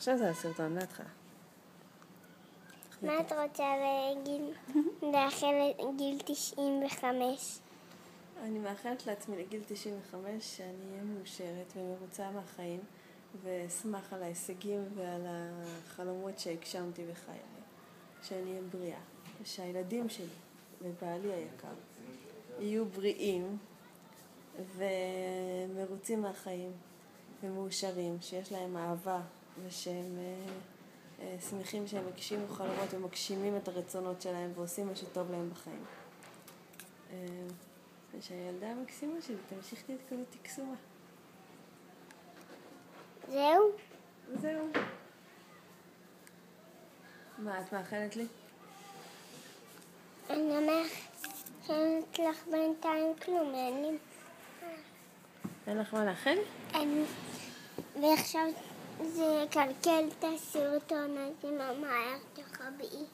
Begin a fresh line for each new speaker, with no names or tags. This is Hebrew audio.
עכשיו זה הסרטון, מההתחלה.
מה את רוצה לאחל לגיל 95?
אני מאחלת לעצמי לגיל 95 שאני אהיה מאושרת ומרוצה מהחיים, ואשמח על ההישגים ועל החלומות שהגשמתי בחיי. שאני אהיה בריאה, ושהילדים שלי ובעלי היקר יהיו בריאים ומרוצים מהחיים ומאושרים, שיש להם אהבה ושהם שמחים שהם הגשימו חלומות ומגשימים את הרצונות שלהם ועושים מה שטוב להם בחיים. ושהילדה המקסימה שלי תמשיך להיות כזאת קסומה.
זהו?
זהו. מה את מאחלת לי?
אני מאחלת לך בינתיים כלום,
אין לך מה לאחל?
ועכשיו זה יקלקל את הסרטון, אז אמא, מהר תחבאי.